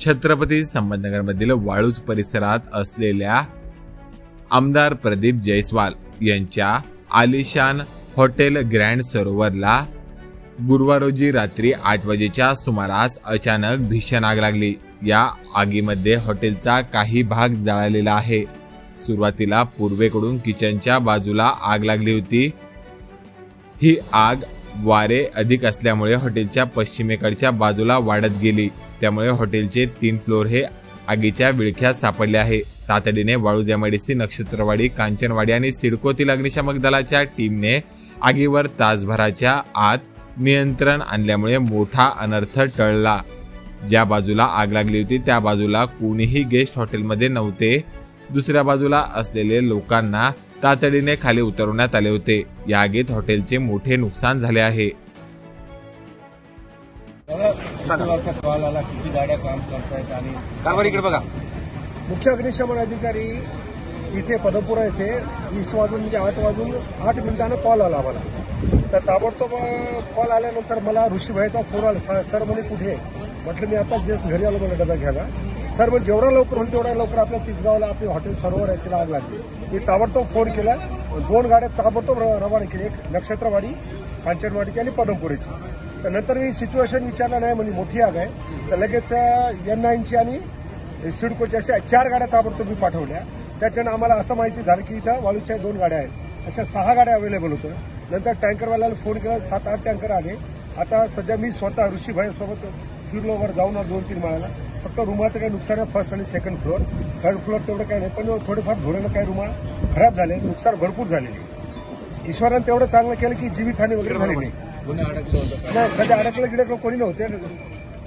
छत्रपती संभाजीनगरमधील वाळूज परिसरात असलेल्या आमदार प्रदीप जयस्वाल यांच्या आलिशान हॉटेल ग्रँड सरोवरला गुरुवार रोजी रात्री 8 वाजेच्या सुमारास अचानक भीषण आग लागली। या आगीमध्ये हॉटेलचा काही भाग जळालेला आहे। सुरुवातीला पूर्वेकडून किचनच्या बाजूला आग लागली होती। ही आग वारे अधिक असल्यामुळे हॉटेलच्या पश्चिमेकडच्या बाजूला वाढत गेली, त्यामुळे हॉटेलचे 3 फ्लोर हे आगीच्या विळख्यात सापडले आहे। तातडीने वाळूज एमआयडीसी, नक्षत्रवाडी, कांचनवाडी आणि सिडकोतील अग्निशामक दलाच्या टीमने आगीवर तासभराच्या आत नियंत्रण आणल्यामुळे मोठा अनर्थ टळला। ज्या बाजूला आग लागली होती त्या बाजूला कोणीही गेस्ट हॉटेलमध्ये नव्हते। दुसऱ्या बाजूला असलेले लोकांना तातडीने खाली उतरवण्यात आले होते। या आगीत हॉटेलचे मोठे नुकसान झाले आहे। कॉल आला, किती गाड्या काम करतायत आणि कारभार इकडे बघा। मुख्य अग्निशमन अधिकारी इथे पदमपुरा येथे 20 वाजून म्हणजे 8 वाजून 8 मिनिटांना कॉल आला आम्हाला। तर ताबडतोब कॉल आल्यानंतर मला ऋषीभाईचा फोन आला, सर म्हणे कुठे? म्हटलं मी आता जस्ट घरी आलो मला डबा घ्यायला। सर म्हणजे जेवढा लवकर होईल तेवढा लवकर आपल्या तिसगावला आपले हॉटेल सरोवर आहे तिला आग लागली। मी ताबडतोब फोन केला, 2 गाड्या ताबडतोब रवाना केली, एक नक्षत्रवाडी, कांचनवाडीची आणि पदमपुरीची। तर नंतर मी सिच्युएशन विचारलं नाही, म्हणजे मोठी आग आहे। तर लगेच N9ची आणि सिडकोच्या अशा 4 गाड्या ताबडतोब मी पाठवल्या। त्याच्यानं आम्हाला असं माहिती झालं की इथं वाळूच्या 2 गाड्या आहेत, अशा 6 गाड्या अवेलेबल होत्या। नंतर टँकरवाल्याला फोन केला, 7-8 टँकर आले। आता सध्या मी स्वतः ऋषीभाईसोबत फिरलो, वर जाऊन 2-3 माळ्याला। फक्त रुमाचं काही नुकसान आहे, फर्स्ट आणि सेकंड फ्लोअर, थर्ड फ्लोअर तेवढं काही नाही, पण थोडेफार धोरण काही रुमा खराब झाले, नुकसान भरपूर झालेले। ईश्वरानं तेवढं चांगलं केलं की जीवितहानी वगैरे झाली नाही। नाही, सध्या अडकलं गिडकलं कोणी नव्हते।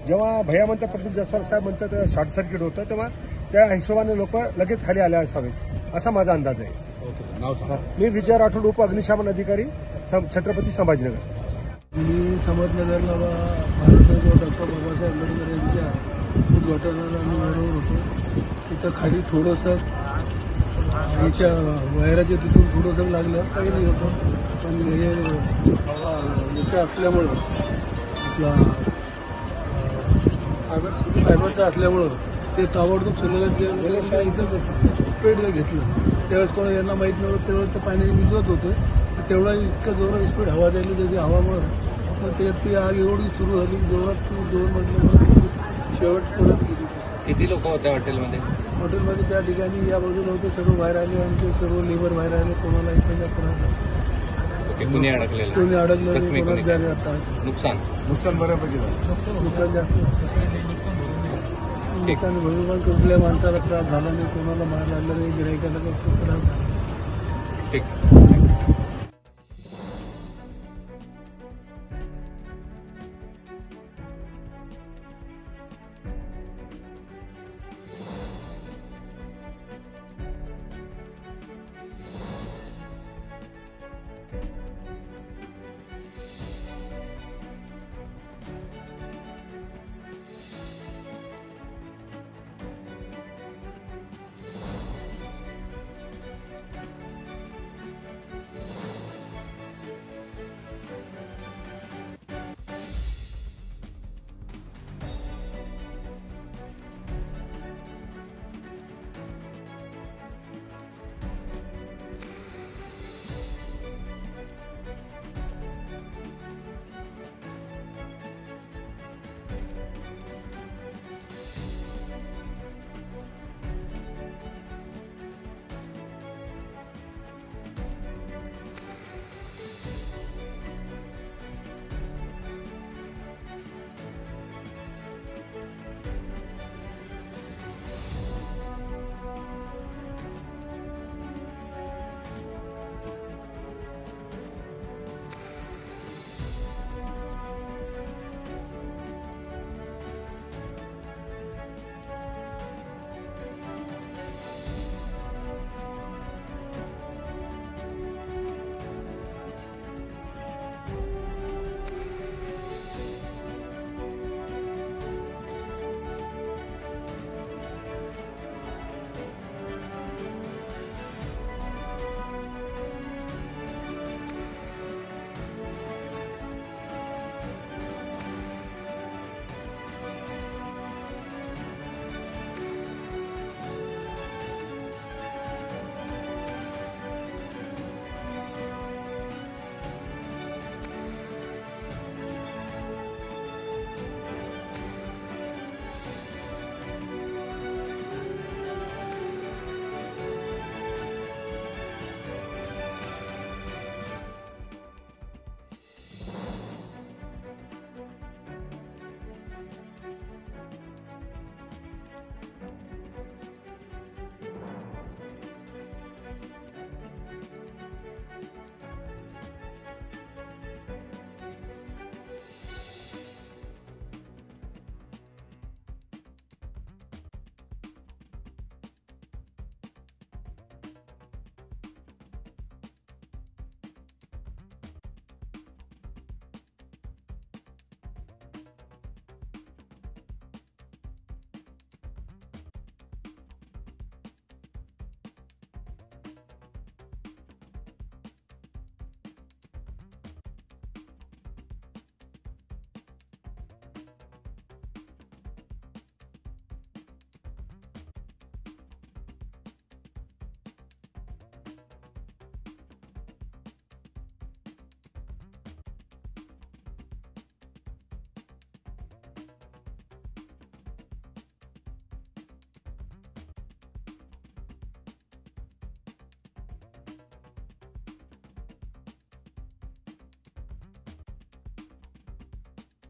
जेव्हा भैया म्हणतात, प्रदीप जयस्वाल साहेब म्हणतात शॉर्ट सर्किट होतं, तेव्हा त्या हिशोबाने लोक लगेच खाली आले असावेत, असा माझा अंदाज आहे। मी विजय राठोड, उप अग्निशमन अधिकारी, छत्रपती संभाजीनगर। मी संभाजीनगरला भारतरत्न डॉक्टर बाबासाहेब आंबेडकर यांच्या उद्घाटनाला मी बरोबर होतो। तिथं खाली थोडंसं याच्या वायराच्या तिथून थोडंसं लागलं, काही नाही होतं, पण हे याचं असल्यामुळं आपला फायबरचं असल्यामुळं ते ताबडतोब सगळं इथं पेट घेतलं। त्यावेळेस कोणा यांना माहीत नव्हतं, त्यावेळेस ते पाणी विजवत होतं, तेवढा इतकं जोरात स्पीड हवा द्यायला त्याची हवामुळं तर ती आग एवढी सुरू झाली, जोरात 2 म्हटलं शेवटपर्यंत गेली। किती लोक होते हॉटेलमध्ये? हॉटेलमध्ये त्या ठिकाणी या बाजूला होते सर्व बाहेर आले, आमचे सर्व लेबर बाहेर आले, कोणाला इकडे त्रास झाला, कोणी अडकलेलं, कोणी अडकलं, कोणाला द्यायला आता नुकसान बऱ्यापैकी झालं, नुकसान जास्त नुकसान भरपूर, कुठल्या माणसाला त्रास झाला नाही, कोणाला मार लागला नाही, गिरायकाला खूप त्रास झाला। ठीक।